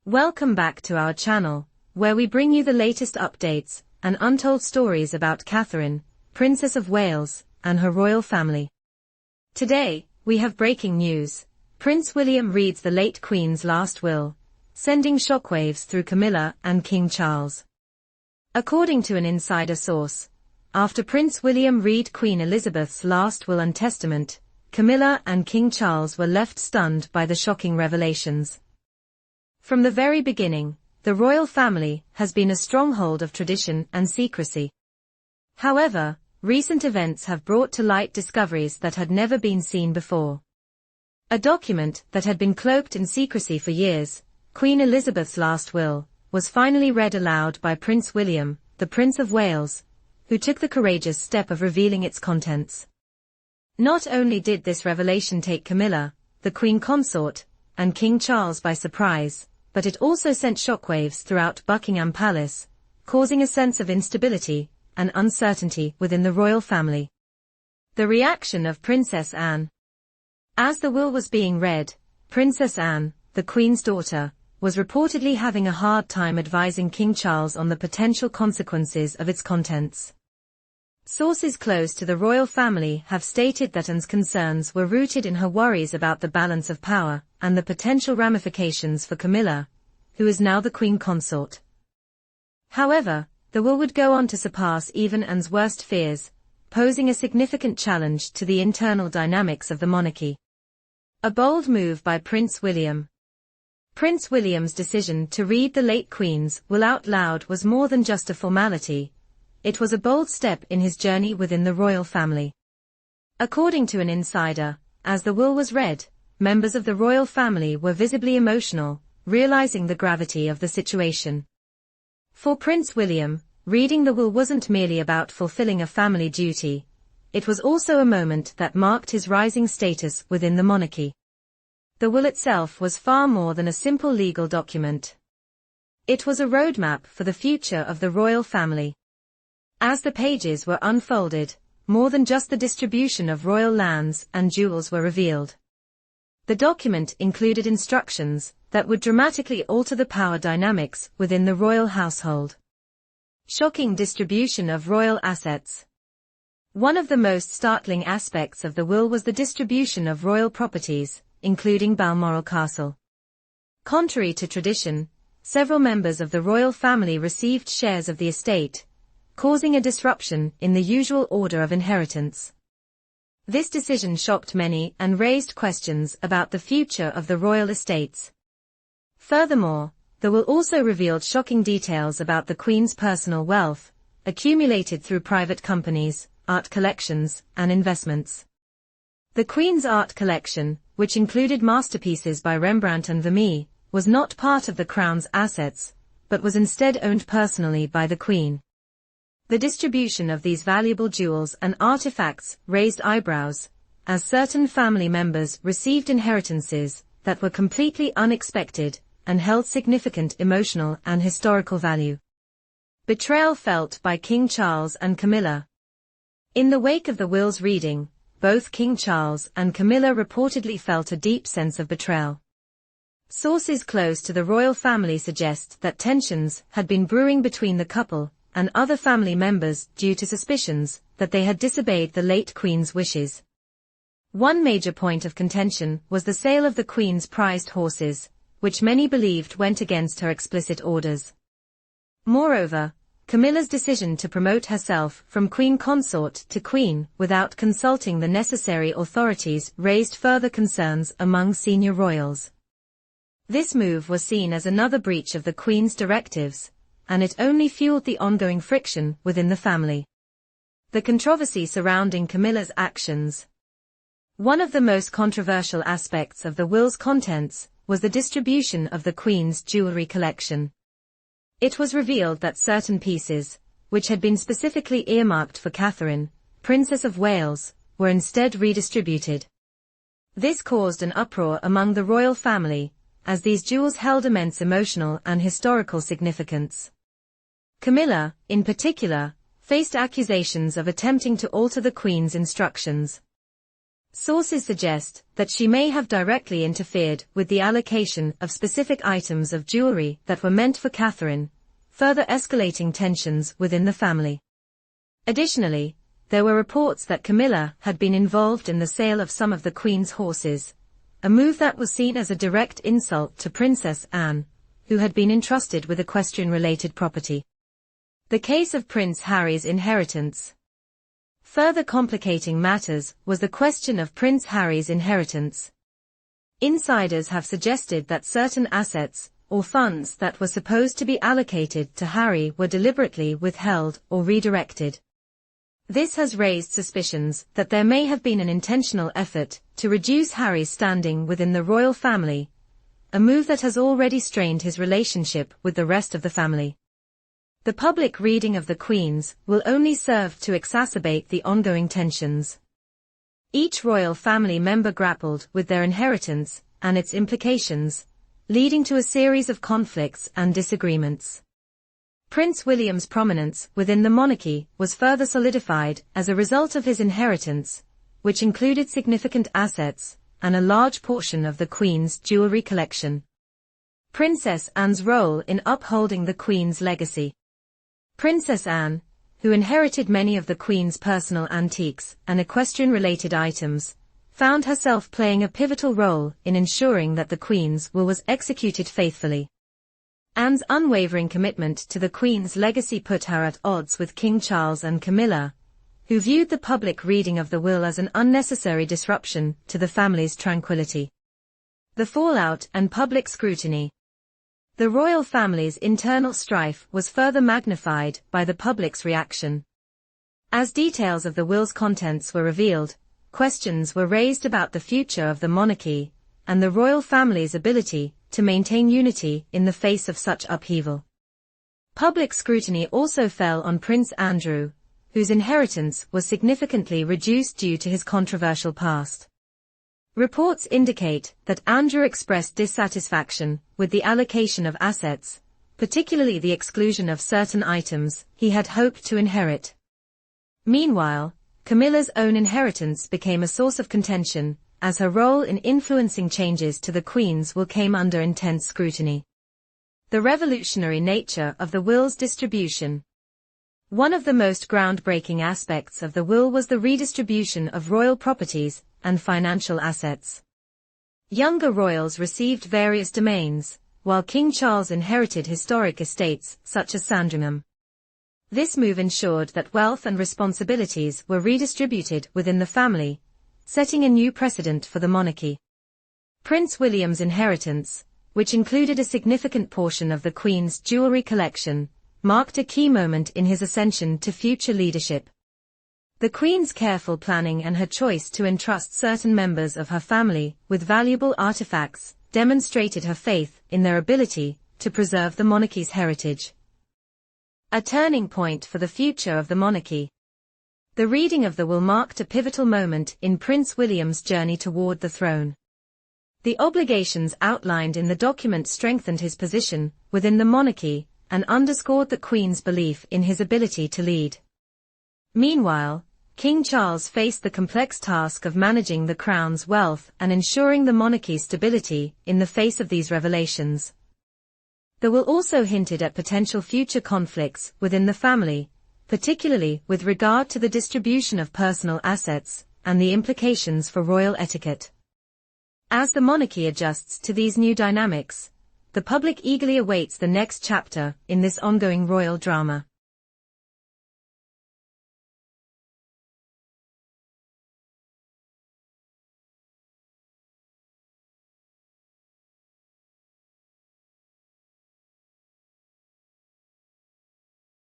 Welcome back to our channel, where we bring you the latest updates and untold stories about Catherine, Princess of Wales, and her royal family. Today, we have breaking news. Prince William reads the late Queen's last will, sending shockwaves through Camilla and King Charles. According to an insider source, after Prince William read Queen Elizabeth's last will and testament, Camilla and King Charles were left stunned by the shocking revelations. From the very beginning, the royal family has been a stronghold of tradition and secrecy. However, recent events have brought to light discoveries that had never been seen before. A document that had been cloaked in secrecy for years, Queen Elizabeth's last will, was finally read aloud by Prince William, the Prince of Wales, who took the courageous step of revealing its contents. Not only did this revelation take Camilla, the Queen Consort, and King Charles by surprise, but it also sent shockwaves throughout Buckingham Palace, causing a sense of instability and uncertainty within the royal family. The reaction of Princess Anne. As the will was being read, Princess Anne, the Queen's daughter, was reportedly having a hard time advising King Charles on the potential consequences of its contents. Sources close to the royal family have stated that Anne's concerns were rooted in her worries about the balance of power and the potential ramifications for Camilla, who is now the Queen Consort. However, the will would go on to surpass even Anne's worst fears, posing a significant challenge to the internal dynamics of the monarchy. A bold move by Prince William. Prince William's decision to read the late Queen's will out loud was more than just a formality. It was a bold step in his journey within the royal family. According to an insider, as the will was read, members of the royal family were visibly emotional, realizing the gravity of the situation. For Prince William, reading the will wasn't merely about fulfilling a family duty, it was also a moment that marked his rising status within the monarchy. The will itself was far more than a simple legal document. It was a roadmap for the future of the royal family. As the pages were unfolded, more than just the distribution of royal lands and jewels were revealed. The document included instructions that would dramatically alter the power dynamics within the royal household. Shocking distribution of royal assets. One of the most startling aspects of the will was the distribution of royal properties, including Balmoral Castle. Contrary to tradition, several members of the royal family received shares of the estate, causing a disruption in the usual order of inheritance. This decision shocked many and raised questions about the future of the royal estates. Furthermore, the will also revealed shocking details about the Queen's personal wealth, accumulated through private companies, art collections, and investments. The Queen's art collection, which included masterpieces by Rembrandt and Vermeer, was not part of the Crown's assets, but was instead owned personally by the Queen. The distribution of these valuable jewels and artifacts raised eyebrows, as certain family members received inheritances that were completely unexpected and held significant emotional and historical value. Betrayal felt by King Charles and Camilla. In the wake of the will's reading, both King Charles and Camilla reportedly felt a deep sense of betrayal. Sources close to the royal family suggest that tensions had been brewing between the couple and other family members due to suspicions that they had disobeyed the late Queen's wishes. One major point of contention was the sale of the Queen's prized horses, which many believed went against her explicit orders. Moreover, Camilla's decision to promote herself from Queen Consort to Queen without consulting the necessary authorities raised further concerns among senior royals. This move was seen as another breach of the Queen's directives, and it only fueled the ongoing friction within the family. The controversy surrounding Camilla's actions. One of the most controversial aspects of the will's contents was the distribution of the Queen's jewelry collection. It was revealed that certain pieces, which had been specifically earmarked for Catherine, Princess of Wales, were instead redistributed. This caused an uproar among the royal family, as these jewels held immense emotional and historical significance. Camilla, in particular, faced accusations of attempting to alter the Queen's instructions. Sources suggest that she may have directly interfered with the allocation of specific items of jewelry that were meant for Catherine, further escalating tensions within the family. Additionally, there were reports that Camilla had been involved in the sale of some of the Queen's horses, a move that was seen as a direct insult to Princess Anne, who had been entrusted with equestrian-related property. The case of Prince Harry's inheritance. Further complicating matters was the question of Prince Harry's inheritance. Insiders have suggested that certain assets, or funds that were supposed to be allocated to Harry were deliberately withheld or redirected. This has raised suspicions that there may have been an intentional effort to reduce Harry's standing within the royal family, a move that has already strained his relationship with the rest of the family. The public reading of the Queen's will only serve to exacerbate the ongoing tensions. Each royal family member grappled with their inheritance and its implications, leading to a series of conflicts and disagreements. Prince William's prominence within the monarchy was further solidified as a result of his inheritance, which included significant assets and a large portion of the Queen's jewelry collection. Princess Anne's role in upholding the Queen's legacy. Princess Anne, who inherited many of the Queen's personal antiques and equestrian-related items, found herself playing a pivotal role in ensuring that the Queen's will was executed faithfully. Anne's unwavering commitment to the Queen's legacy put her at odds with King Charles and Camilla, who viewed the public reading of the will as an unnecessary disruption to the family's tranquility. The fallout and public scrutiny. The royal family's internal strife was further magnified by the public's reaction. As details of the will's contents were revealed, questions were raised about the future of the monarchy and the royal family's ability to maintain unity in the face of such upheaval. Public scrutiny also fell on Prince Andrew, whose inheritance was significantly reduced due to his controversial past. Reports indicate that Andrew expressed dissatisfaction with the allocation of assets, particularly the exclusion of certain items he had hoped to inherit. Meanwhile, Camilla's own inheritance became a source of contention, as her role in influencing changes to the Queen's will came under intense scrutiny. The revolutionary nature of the will's distribution. One of the most groundbreaking aspects of the will was the redistribution of royal properties and financial assets. Younger royals received various domains, while King Charles inherited historic estates such as Sandringham. This move ensured that wealth and responsibilities were redistributed within the family, setting a new precedent for the monarchy. Prince William's inheritance, which included a significant portion of the Queen's jewelry collection, marked a key moment in his ascension to future leadership. The Queen's careful planning and her choice to entrust certain members of her family with valuable artifacts demonstrated her faith in their ability to preserve the monarchy's heritage. A turning point for the future of the monarchy. The reading of the will marked a pivotal moment in Prince William's journey toward the throne. The obligations outlined in the document strengthened his position within the monarchy and underscored the Queen's belief in his ability to lead. Meanwhile, King Charles faced the complex task of managing the crown's wealth and ensuring the monarchy's stability in the face of these revelations. The will also hinted at potential future conflicts within the family, particularly with regard to the distribution of personal assets and the implications for royal etiquette. As the monarchy adjusts to these new dynamics, the public eagerly awaits the next chapter in this ongoing royal drama.